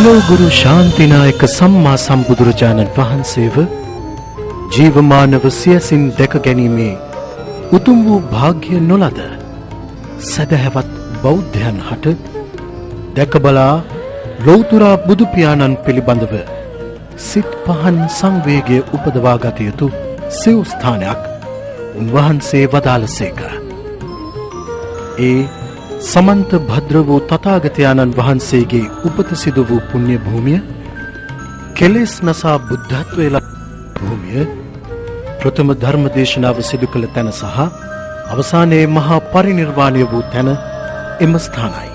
මෙලොව ගුරු ශාන්තිනායක සම්මා සම්බුදුරජාණන් වහන්සේව ජීවමානව සියසින් දැක ගැනීමේ උතුම් වූ භාග්‍ය නොලද සදහැවත් බෞද්ධයන් හට දැකබලා ලෞතුරා බුදු පියාණන් පිළිබඳව සිත් පහන් සංවේගය උපදවා ගත යුතු සිව් ස්ථානයක් උන්වහන්සේ වදාළසේක. ඒ සමන්ත භද්‍ර වූ තථාගතයන්න් වහන්සේගේ උපත සිදු වූ පුණ්‍ය භූමිය, කෙලෙස් නසා බුද්ධත්වයේ ලබ භූමිය, ප්‍රථම ධර්ම දේශනාව සිදු කළ තැන සහ අවසානයේ මහා පරිනිර්වාණය වූ තැන එම ස්ථානයි.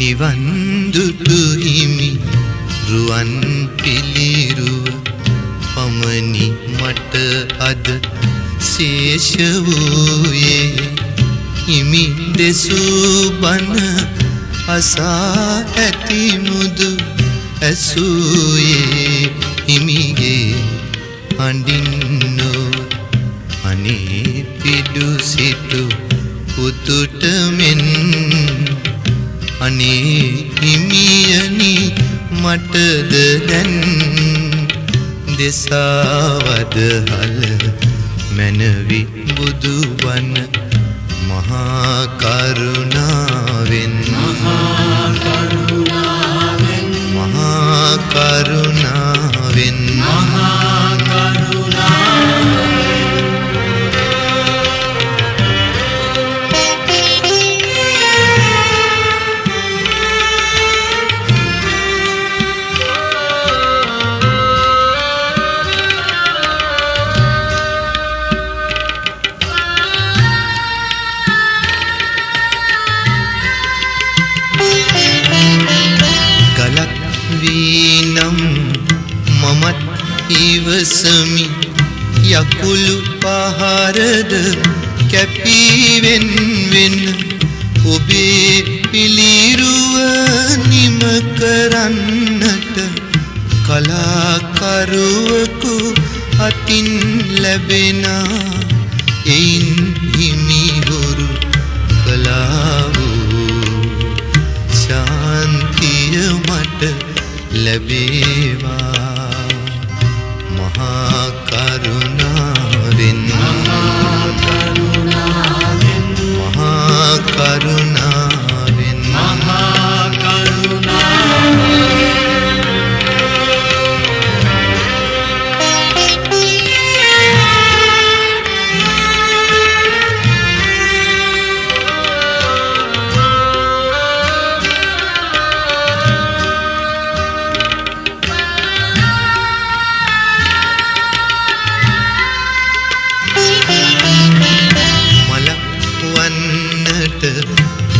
නිවන්දුටු හිමි රුවන් පිළිරුව පමණි මට අද ශේෂ වූයේ හිමි දෙසූ බණ අසා ඇති මුදු ඇසූයේ හිමිගේ අඬින්නෝ අනේ පිඩු සිටු පුතුට මෙන් අනේ හිමියනි මටද දැන් දෙසවදහල මැනවි බුදුබණ මහා කරුණාවෙන් මහා කරුණාවෙන් මහා කරුණාවෙන් මහා කරුණාවෙන් වීනම් මමත් ඉවසමි යකුළු පහරද කැපීවෙන් වෙන ඔබේ පිළිරුව නිම කරන්නට කලාකරුවකු අතින් ලැබෙනා එයින් හිමිහොරු කලා වූ ශාන්තිය මට ලැබේවා මහා කරුණාවෙන් මහා කරුණාවෙන් මහා කරුණාවෙන් මහා කරුණාවෙන්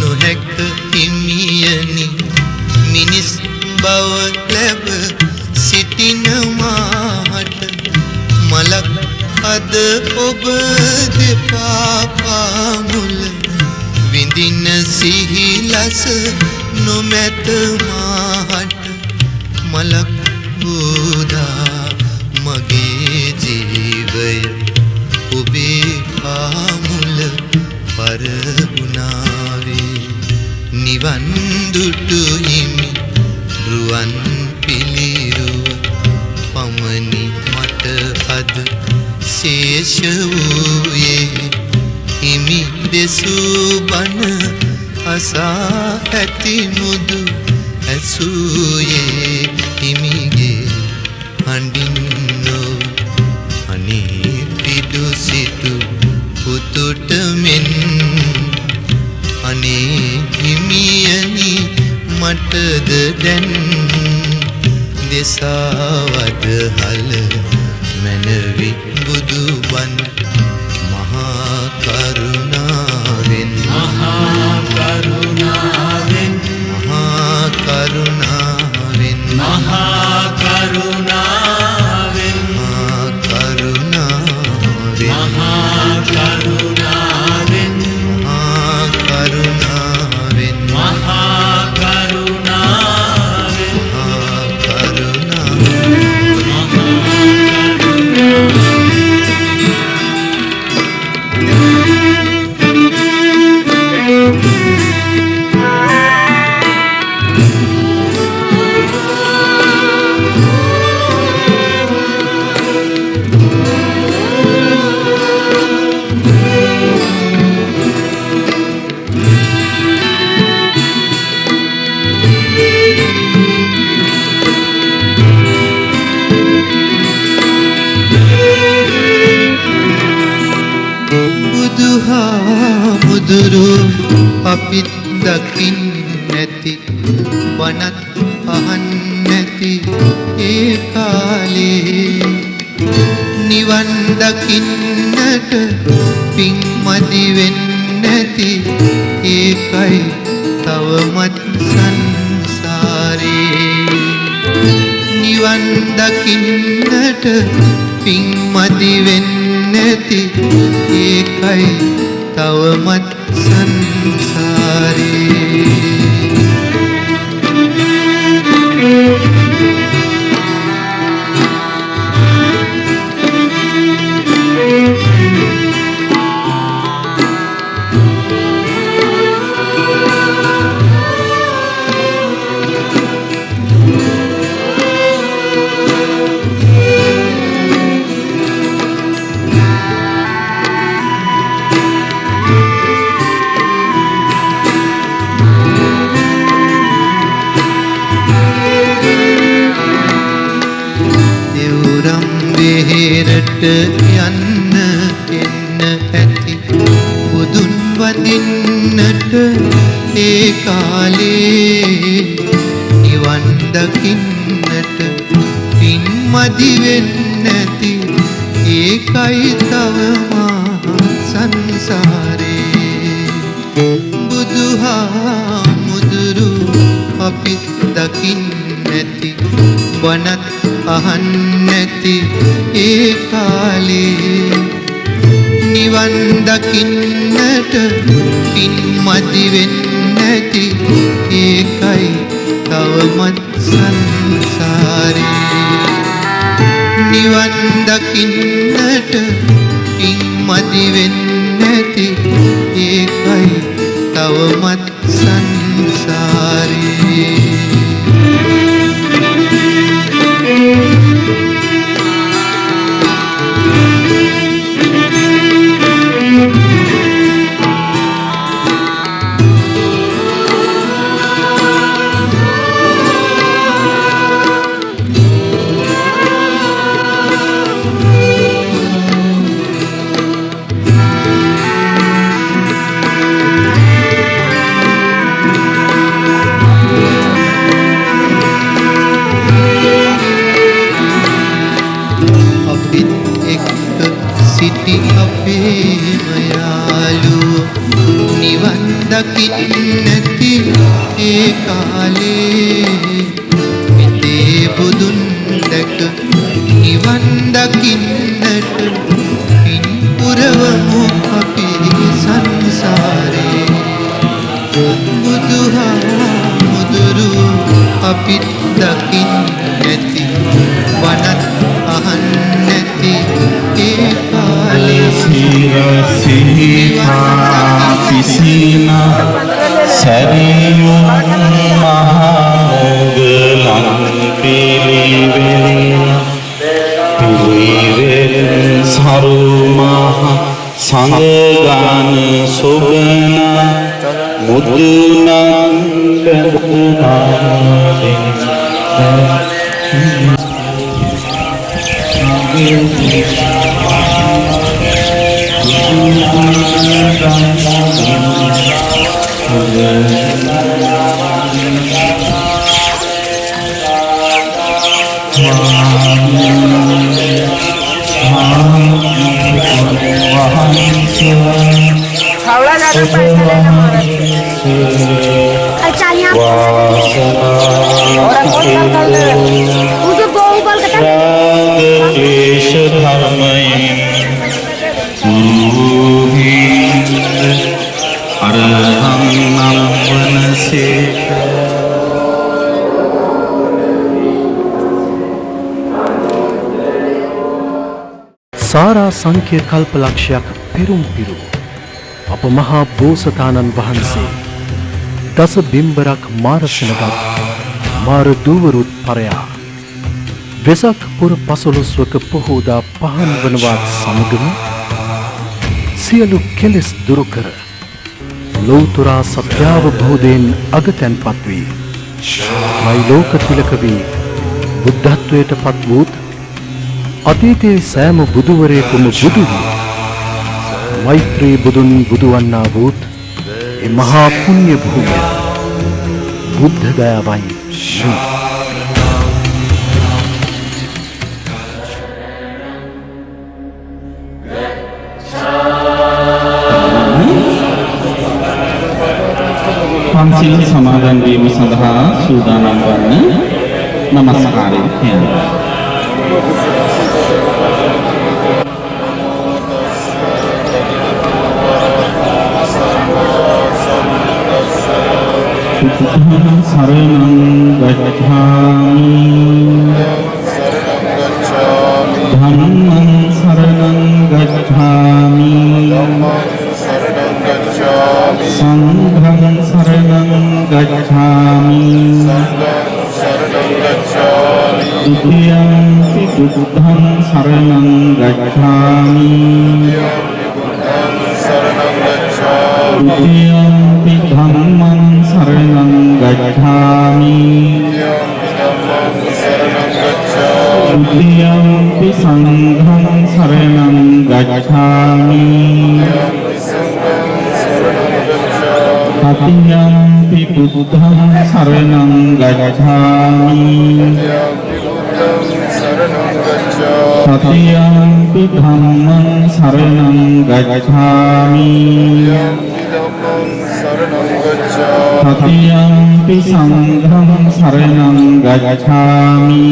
නොහැක හිමියනි මිනිස් බව ලැබ සිටින මාට මලක් අද ඔබ දෙපා පාමුල විඳින සිහිලස නොමැත මාට මලක් බෝදා මගේ ජීවය ඔබේ පාමුල පරගුණාවේ නිවන් දුටු හිමි රුවන් පිළිරුව පමණි මට අද ශේෂ වූයේ හිමි දෙසූ බණ අසා ඇති මුදු ඇසූයේ හිමිගේ මුදුරු අපිත් දකින්නැති වනත් අහන්නැති ඒ කාලේ නිවන් දකින්නට පින් මදි වෙන්නැති ඒකයි තවමත් සංසාරේ නිවන් දකින්නට පින් මදි වෙන්නැති ඒකයි තවමත් සංසාරේ බෙහෙරට යන්න එන්න ඇති බුදුන් වදින්නට ඒ කාලේ නිවන් දකින්නට පින් මදි වෙන්නැති ඒකයි තවමා සංසාරේ බුදුහාමුදුරු අපිත් දකින්නැති වනත් අහන්නැති ඒ කාලේ නිවන් දකින්නට පින් මදි වෙන්නැති ඒකයි තවමත් සංසාරේ නිවන් දකින්නට පින් මදි වෙන්නැති ඒකයි තවමත් සංසාරේ සිටි අපේම යාළුවෝ නිවන් දකින්නැති ඒ කාලේ මෙතේ බුදුන් දැක නිවන් දකින්නට පින් පුරවමු අපි සංසාරේ බුදුහාමුදුරු අපිත් දකින්නැති වනත් අහන්නැති ඒ සිරසිහා පිසින සැරියුම් මහමුගලන් පිළිවෙලින පිළිවෙල සරු මහ සංගාන සුබන මුදුනන්ද සාරා සංඛ්‍ය කල්පලක්ෂයක් පෙරුම් පිරු අප මහා බෝසතාණන් වහන්සේ දස බිම්බරක් මාරසනගත් මාර දූවරුත් පරයා වෙසක් පුර පසළොස්වක පොහෝදා පහන් වනවත් සමගම සියලු කෙලෙස් දුරු කර ලෞතුරා සත්‍යාවබෝධයෙන් අගතැන්පත් වී මයිලෝක තිලක වී බුද්ධත්වයට පත් වූත් අතීතයේ සෑම බුදුවරයෙකුම බුදු වී මෛත්‍රී බුදුන් බුදුවන්නා වූත් ඒ මහා පුණ්‍ය භූමිය බුද්ධ දයාවයි ශ්‍රී පන්සිල් සමාදන් වීම සඳහා සූදානම් වන්න නමස්කාරය කියනවා. සරණං ගච්ඡාමි ධම්මං සරණං ගච්ඡාමි සංඝං සරණං ගච්ඡාමි ဒုတိယံ පි බුද්ධං සරණං ගච්ඡාමි ဒုတိယံ පි ධම්මං සරණං ගච්ඡාමි ဒုတိယံ පි සංඝං සරණං ගච්ඡාමි තතියම්පි බුද්ධං සරණං ගච්ඡාමි තතියම්පි ධම්මං සරණං ගච්ඡාමි තතියම්පි සංඝං සරණං ගච්ඡාමි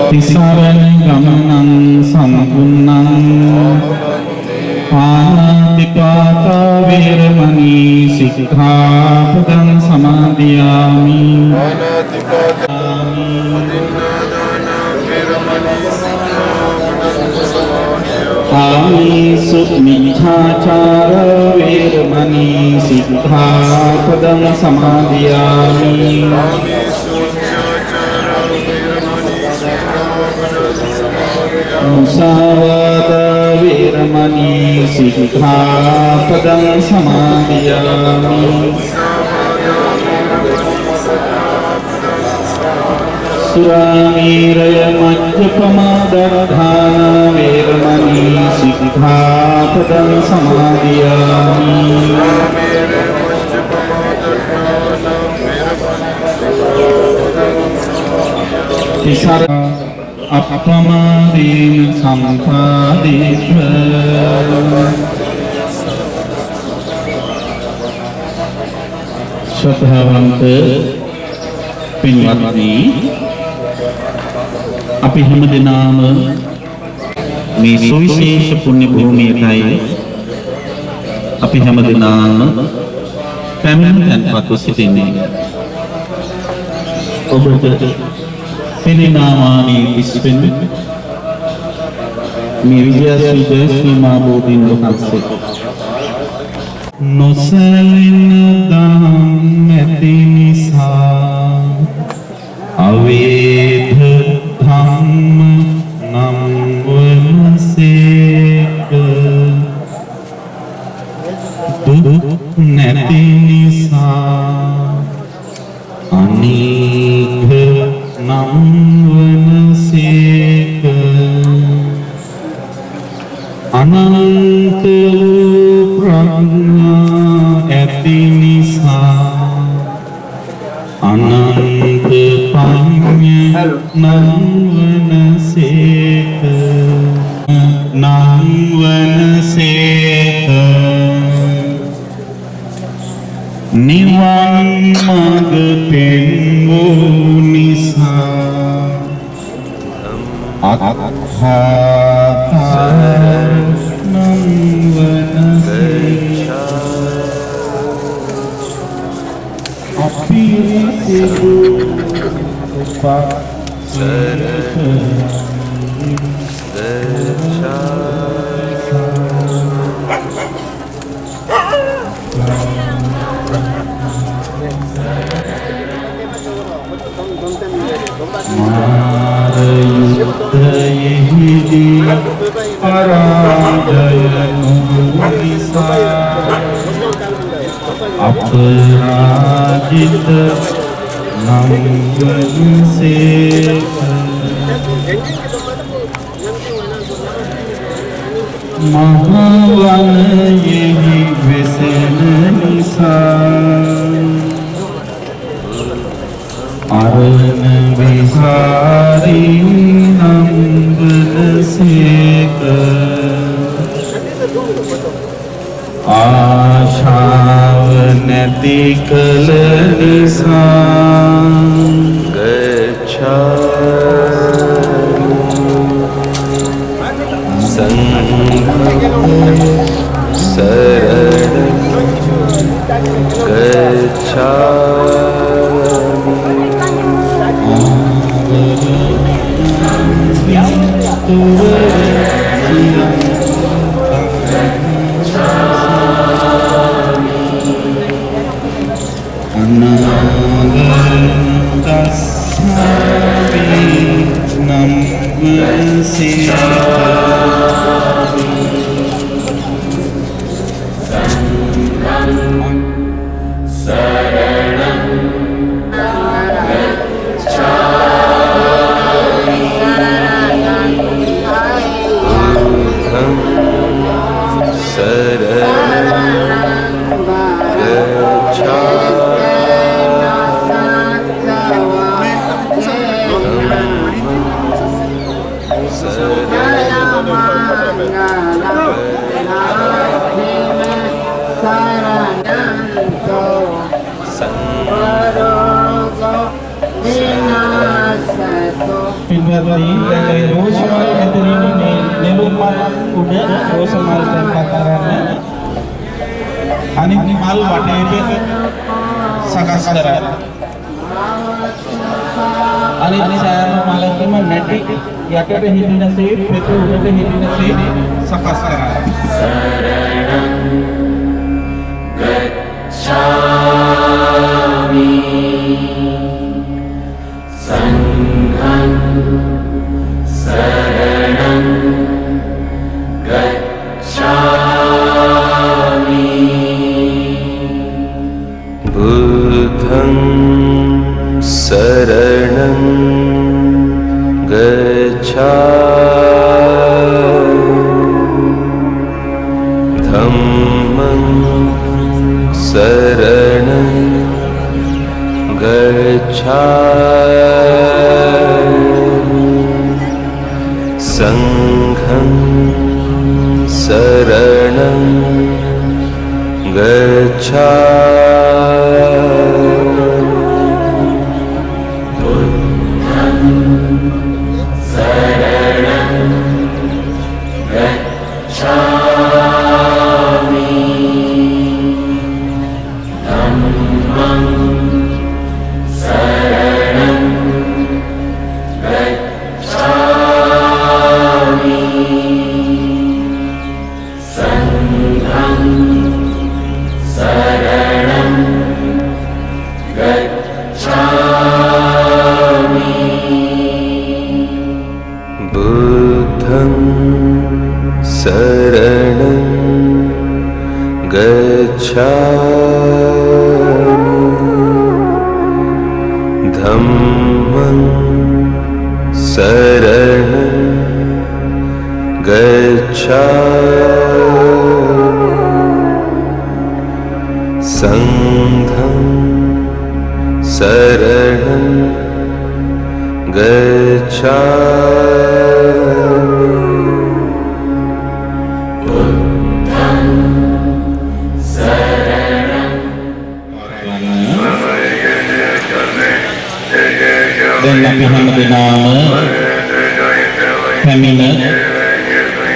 තිසරණ ගමනං සම්පූර්ණං පාණාතිපාතා වේරමණී සික්ඛාපදං සමාදියාමි ආමේසු මිච්ඡාචාර වේරමණී සික්ඛාපදං සමාදියාමි මුසාවාදා වේරමණී සික්ඛාපදං සමාදියාමි සුරාමේරය මජ්ජපමා දරධාන වේරමණී සික්ඛාපදං සමාදියාමි තිසර අප්පමාදීන සම්පාදේත්ව ශ්‍රද්ධාවන්ත පින්වත්නි අපි හැමදෙනාම මේ සුවිශේෂ පුණ්‍ය භූමියටයි අපි හැමදෙනාම පැමිණ තැන්පත්ව සිටින්නේ. ඔබට පිරිනාමානී විශ්වෙන් මේ විද්‍යාශ්‍රී ජයශ්‍රී මා බෝධීන් වහන්සේ නොසැලෙන දහම් ඇති නිසා අවේධ ධම්ම නම් වනසේක දුක් නැති නිසා අනීක නම් වනසේක අනන්ත වූ ප්‍රඥා ඇති නිසා අනන්ත පඤ්ඤ නම් වනසේක නම් වනසේක නිවන් මඟ පෙන්වූ නිසා අත්ථාර නම් වනසේක අපිරිසිදු මාරයුද්ධයෙහිදී පරාජය නිසා අපරාජිත නම් වනසේක මහවනයෙහි වෙසෙන නිසා අරණ විහාරී නම් වනසේක ආශාව නැති කල නිසා අනිත් මල් වටේට සකස් කරලා අනිත් සෑම මලකම නැටි යටට හිඳිනසේ පෙත උඩට හිඳිනසේ සකස් කරලා ගච්ඡාමි සංඝං සරණං ගච්ඡාමි බුද්ධං शरणं गच्छामि धम्मं शरणं गच्छामि संघं शरणं गच्छामि बुद्धं शरणं गच्छामि धम्मं शरणं गच्छामि संघं शरणं දැන් අපි හැමදෙනාම පැමිණ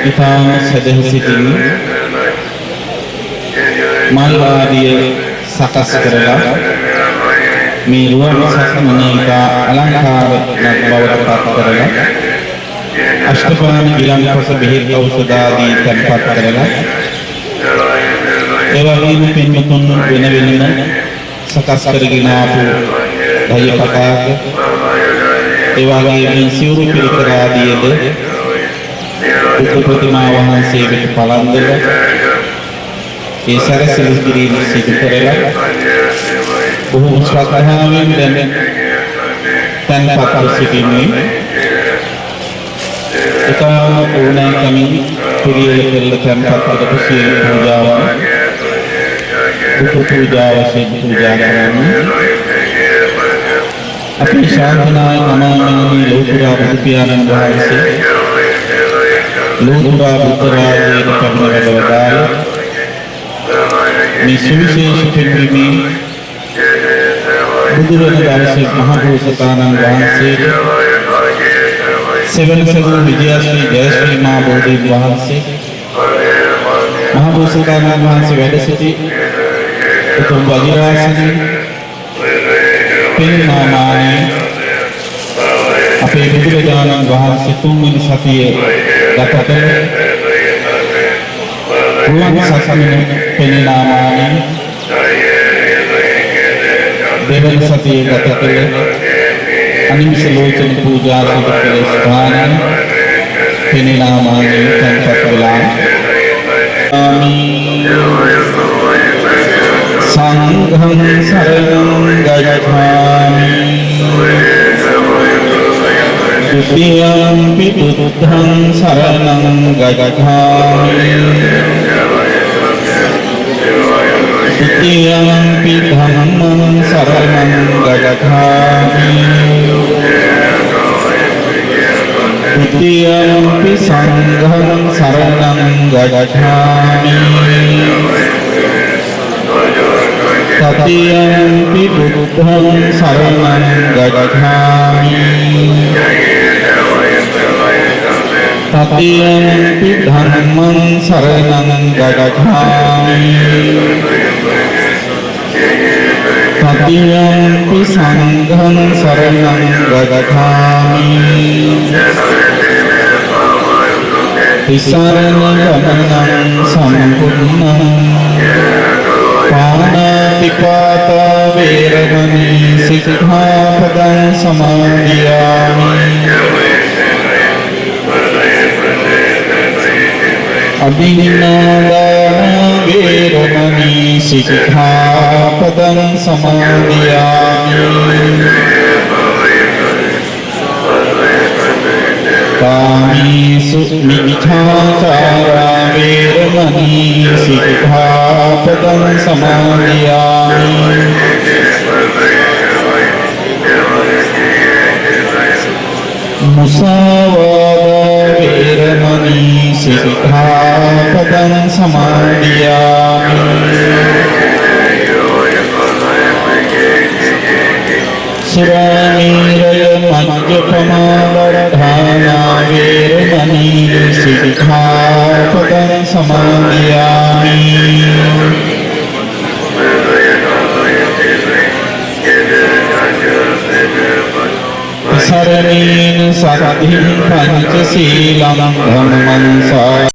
ඉතාම සදහසිතින් මල් ආදිය සකස් කරලා මේ රුවන් සක්මන ඉතා අලංකාර බවට පත් කරලා අෂ්ටපාණ ගිලන්පස බෙහෙත් ඖෂධ ආදී තැන්පත් කරලා ඒ වගේම පින්වතුන් වෙන වෙනම සකස් කරගෙන ආපු දහය පතාක ඒ වගේම සිවුරු පිළිකර ආදීද බුද්ධ ප්‍රතිමා වහන්සේ වෙත පළඳලා ඒ සැරසිලි කිරීම සිදු කරලා බොහෝ ශ්‍රද්ධාවෙන් දැන් තැන්පත් සිටින්නේ ඉතාම ඕනෑකමින් පිළියෙල කෙරෙල තැන්පත් කරපු සියලු පූජාවන් බුදු පූජාව සිදු පූජා කරන්නේ අපේ ශාන්තිනායක නමාමෙනි ලෝතර බුදු පියාණන් වහන්සේ ලෝතර බුද්ධ රාජ්‍යයට පැමිණ වැඩවදාළ මේ සුවිශේෂ පින්බිමේ බුදුරණ දවසේ මහ බෝසතාණන් වහන්සේට සෙවන සදු විජයශ්‍රී ජයශ්‍රී මා බෝධීන් වහන්සේ මහ බෝසතාණන් වහන්සේ වැඩ සිටි උතුම් වජිරාසනයේ පින්නාමානයේ අපේ බුදුරජාණන් වහන්සේ තුන්වෙනි සතියේ ගත කළ පුරාණ සසමින පින්නාමානයේ දෙවන සතියේ ගත කළ අනිමිෂ ලෝචන පූජා සිදු කළ ස්ථානයේ පින්නාමානයේ තැන්පත් වෙලා සංඝං සරණං ගච්ඡාමි द्वितीयंपि बुद्धं शरणं गच्छामि तृतीयंपि धम्मं शरणं गच्छामि तृतीयंपि संघं शरणं गच्छामि तृतीयंपि बुद्धं शरणं गच्छामि तृतीयंपि धम्मं शरणं गच्छामि तृतीयंपि संघं शरणं गच्छामि तिसरणं सम्पूर्णं पाणातिपाता वेरमणि सिक्खापदं समादयामि अभिन्नादाना वेरमणि सिक्खापदं समादयामि कामेषु मिथ्याचारा वेरमणि सिक्खापदं समादयामि मुसावादा वेरमणि सिक्खापदं समादयामि सुरामेरय मज्जपमादधाना वेरमणि सिक्खापदं समादयामि शरणेन सद्धिं पञ्चशीलं धम्मं